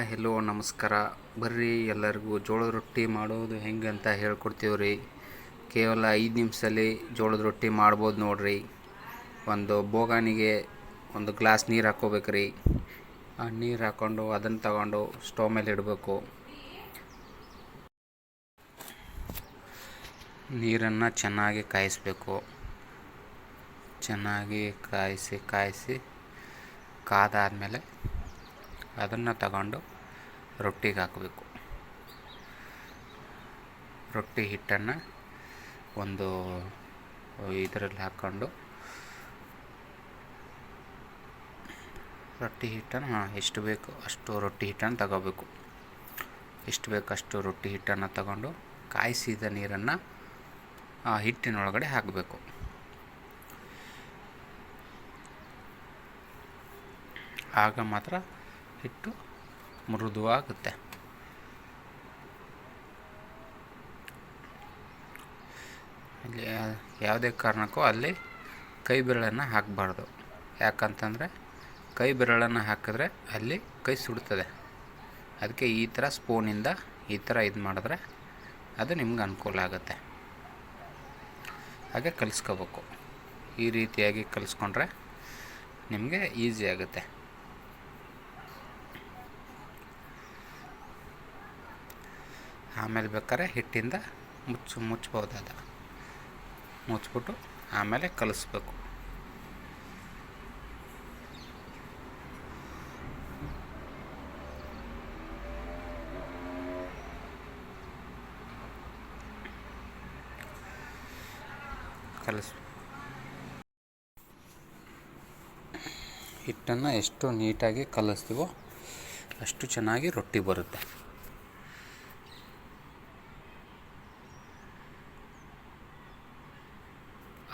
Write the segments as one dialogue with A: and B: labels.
A: Hello ನಮಸ್ಕಾರ. ಬರ್ರಿ ಎಲ್ಲರಿಗೂ ಜೋಳದ ರೊಟ್ಟಿ ಮಾಡೋದು ಹೆಂಗೆ ಅಂತ ಹೇಳ್ಕೊಡ್ತೀವಿ ರೀ. ಕೇವಲ 5 ನಿಮಿಷದಲ್ಲಿ ಜೋಳದ ರೊಟ್ಟಿ ಮಾಡ್ಬೋದು ನೋಡ್ರಿ. ಒಂದು ಬೋಗಾನಿಗೆ ಒಂದು ಗ್ಲಾಸ್ ನೀರು ಹಾಕ್ಕೋಬೇಕು ರೀ. ಆ ನೀರು ಹಾಕ್ಕೊಂಡು ಅದನ್ನು ತಗೊಂಡು ಸ್ಟವ್ ಮೇಲೆ ಇಡಬೇಕು. ನೀರನ್ನು ಚೆನ್ನಾಗಿ ಕಾಯಿಸಬೇಕು. ಚೆನ್ನಾಗಿ ಕಾಯಿಸಿ ಕಾದಾದಮೇಲೆ ಅದನ್ನು ತಗೊಂಡು ರೊಟ್ಟಿಗೆ ಹಾಕಬೇಕು. ರೊಟ್ಟಿ ಹಿಟ್ಟನ್ನು ಒಂದು ಇದರಲ್ಲಿ ಹಾಕ್ಕೊಂಡು ರೊಟ್ಟಿ ಹಿಟ್ಟನ್ನು ಎಷ್ಟು ಬೇಕು ಅಷ್ಟು ರೊಟ್ಟಿ ಹಿಟ್ಟನ್ನು ತಗೋಬೇಕು. ಎಷ್ಟು ಬೇಕು ಅಷ್ಟು ರೊಟ್ಟಿ ಹಿಟ್ಟನ್ನು ತಗೊಂಡು ಕಾಯಿಸಿದ ನೀರನ್ನು ಆ ಹಿಟ್ಟಿನೊಳಗಡೆ ಹಾಕಬೇಕು. ಆಗ ಮಾತ್ರ ಹಿಟ್ಟು ಮೃದುವಾಗುತ್ತೆ. ಅಲ್ಲಿ ಯಾವುದೇ ಕಾರಣಕ್ಕೂ ಅಲ್ಲಿ ಕೈ ಬೆರಳನ್ನು ಹಾಕಬಾರ್ದು. ಯಾಕಂತಂದರೆ ಕೈ ಬೆರಳನ್ನು ಹಾಕಿದ್ರೆ ಅಲ್ಲಿ ಕೈ ಸುಡ್ತದೆ. ಅದಕ್ಕೆ ಈ ಥರ ಸ್ಪೂನಿಂದ ಈ ಥರ ಇದು ಮಾಡಿದ್ರೆ ಅದು ನಿಮ್ಗೆ ಅನುಕೂಲ ಆಗುತ್ತೆ. ಹಾಗೆ ಕಲಿಸ್ಕೋಬೇಕು. ಈ ರೀತಿಯಾಗಿ ಕಲಿಸ್ಕೊಂಡ್ರೆ ನಿಮಗೆ ಈಸಿ ಆಗುತ್ತೆ. ಆಮೇಲೆ ಬೇಕಾದ್ರೆ ಹಿಟ್ಟಿಂದ ಮುಚ್ಬೋದು. ಮುಚ್ಚಿಬಿಟ್ಟು ಆಮೇಲೆ ಕಲಿಸ್ಬೇಕು. ಹಿಟ್ಟನ್ನು ಎಷ್ಟು ನೀಟಾಗಿ ಕಲಿಸ್ತೀವೋ ಅಷ್ಟು ಚೆನ್ನಾಗಿ ರೊಟ್ಟಿ ಬರುತ್ತೆ.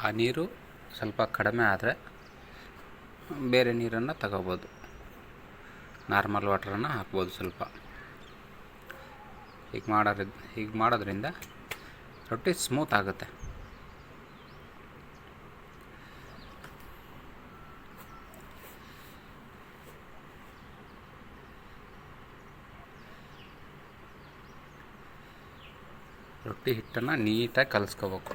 A: ಆ ನೀರು ಸ್ವಲ್ಪ ಕಡಿಮೆ ಆದರೆ ಬೇರೆ ನೀರನ್ನು ತಗೋಬೋದು. ನಾರ್ಮಲ್ ವಾಟರನ್ನು ಹಾಕ್ಬೋದು ಸ್ವಲ್ಪ. ಹೀಗೆ ಮಾಡೋದ್ರಿಂದ ರೊಟ್ಟಿ ಸ್ಮೂತ್ ಆಗುತ್ತೆ. ರೊಟ್ಟಿ ಹಿಟ್ಟನ್ನು ನೀಟಾಗಿ ಕಲಿಸ್ಕೋಬೇಕು.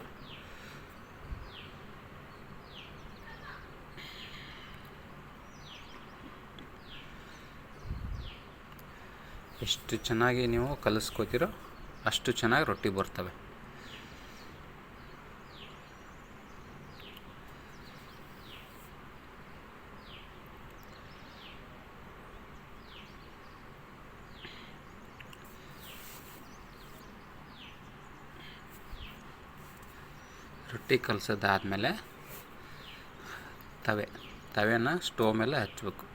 A: ಎಷ್ಟು ಚೆನ್ನಾಗಿ ನೀವು ಕಲಿಸ್ಕೋತೀರೋ ಅಷ್ಟು ಚೆನ್ನಾಗಿ ರೊಟ್ಟಿ ಬರ್ತವೆ. ರೊಟ್ಟಿ ಕಲಸೋದಾದಮೇಲೆ ತವೆನ ಸ್ಟೋವ್ ಮೇಲೆ ಹಚ್ಚಬೇಕು.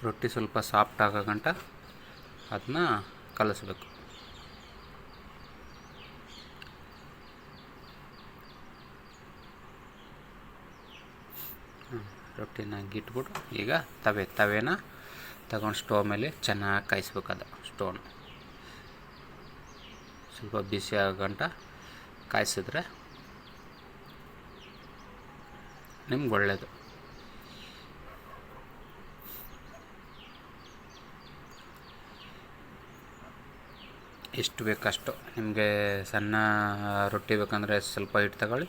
A: ರೊಟ್ಟಿ ಸ್ವಲ್ಪ ಸಾಫ್ಟ್ ಆಗೋ ಗಂಟ ಅದನ್ನ ಕಲಿಸ್ಬೇಕು. ರೊಟ್ಟಿನ ಇಟ್ಬಿಟ್ಟು ಈಗ ತವೆನ ತಗೊಂಡು ಸ್ಟೋವ್ ಮೇಲೆ ಚೆನ್ನಾಗಿ ಕಾಯಿಸ್ಬೇಕು. ಅದು ಸ್ಟೋವ್ನ ಸ್ವಲ್ಪ ಬಿಸಿ ಆಗೋ ಗಂಟ ಕಾಯಿಸಿದ್ರೆ ನಿಮ್ಗೆ ಒಳ್ಳೆಯದು. ಎಷ್ಟು ಬೇಕಷ್ಟು. ನಿಮಗೆ ಸಣ್ಣ ರೊಟ್ಟಿ ಬೇಕಂದರೆ ಸ್ವಲ್ಪ ಹಿಟ್ಟು ತಗೊಳ್ಳಿ.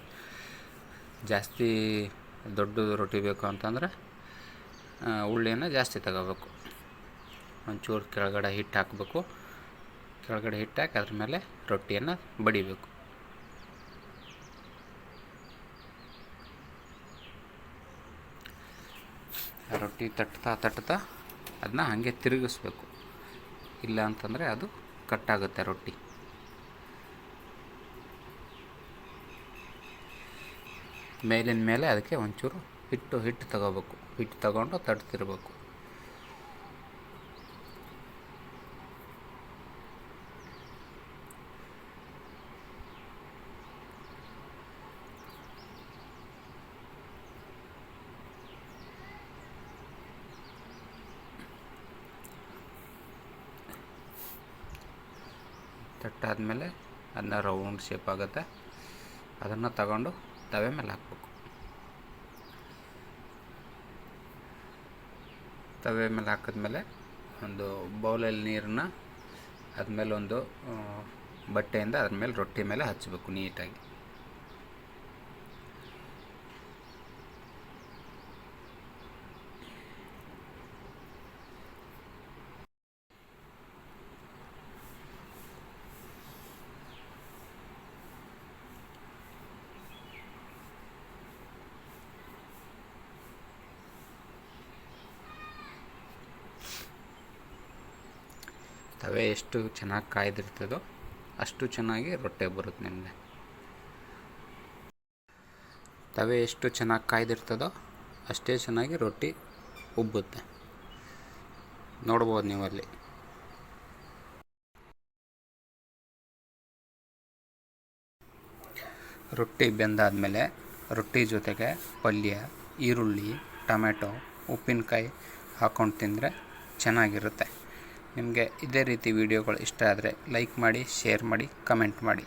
A: ಜಾಸ್ತಿ ದೊಡ್ಡ ರೊಟ್ಟಿ ಬೇಕು ಅಂತಂದರೆ ಉಳ್ಳಿಯನ್ನು ಜಾಸ್ತಿ ತಗೋಬೇಕು. ಒಂಚೂರು ಕೆಳಗಡೆ ಹಿಟ್ಟು ಹಾಕಬೇಕು. ಕೆಳಗಡೆ ಹಿಟ್ಟು ಹಾಕಿ ಅದ್ರ ಮೇಲೆ ರೊಟ್ಟಿಯನ್ನು ಬಡಿಬೇಕು. ರೊಟ್ಟಿ ತಟ್ತಾ ಅದನ್ನ ಹಾಗೆ ತಿರುಗಿಸ್ಬೇಕು. ಇಲ್ಲ ಅಂತಂದರೆ ಅದು ಕಟ್ಟಾಗುತ್ತೆ ರೊಟ್ಟಿ. ಮೇಲಿನ ಮೇಲೆ ಅದಕ್ಕೆ ಒಂಚೂರು ಹಿಟ್ಟು ತಗೋಬೇಕು. ಹಿಟ್ಟು ತಗೊಂಡು ತಟ್ತಿರ್ಬೇಕು. ತಟ್ಟಾದಮೇಲೆ ಅದನ್ನ ರೌಂಡ್ ಶೇಪ್ ಆಗುತ್ತೆ. ಅದನ್ನು ತಗೊಂಡು ತವೆ ಮೇಲೆ ಹಾಕಬೇಕು. ತವೆ ಮೇಲೆ ಹಾಕಿದ್ಮೇಲೆ ಒಂದು ಬೌಲಲ್ಲಿ ನೀರನ್ನ ಅದ್ಮೇಲೆ ಒಂದು ಬಟ್ಟೆಯಿಂದ ಅದ್ರ ಮೇಲೆ ರೊಟ್ಟಿ ಮೇಲೆ ಹಚ್ಚಬೇಕು ನೀಟಾಗಿ. ತವೆ ಎಷ್ಟು ಚೆನ್ನಾಗಿ ಕಾಯ್ದಿರ್ತದೋ ಅಷ್ಟು ಚೆನ್ನಾಗಿ ರೊಟ್ಟಿ ಬರುತ್ತೆ ನಿಮಗೆ. ತವೆ ಎಷ್ಟು ಚೆನ್ನಾಗಿ ಕಾಯ್ದಿರ್ತದೋ ಅಷ್ಟೇ ಚೆನ್ನಾಗಿ ರೊಟ್ಟಿ ಉಬ್ಬುತ್ತೆ. ನೋಡ್ಬೋದು ನೀವು ಅಲ್ಲಿ. ರೊಟ್ಟಿ ಬೆಂದಾದಮೇಲೆ ರೊಟ್ಟಿ ಜೊತೆಗೆ ಪಲ್ಯ, ಈರುಳ್ಳಿ, ಟೊಮೆಟೊ, ಉಪ್ಪಿನಕಾಯಿ ಹಾಕ್ಕೊಂಡು ತಿಂದರೆ ಚೆನ್ನಾಗಿರುತ್ತೆ. ನಿಮಗೆ ಇದೇ ರೀತಿ ವಿಡಿಯೋಗಳು ಇಷ್ಟ ಆದರೆ ಲೈಕ್ ಮಾಡಿ, ಶೇರ್ ಮಾಡಿ, ಕಮೆಂಟ್ ಮಾಡಿ.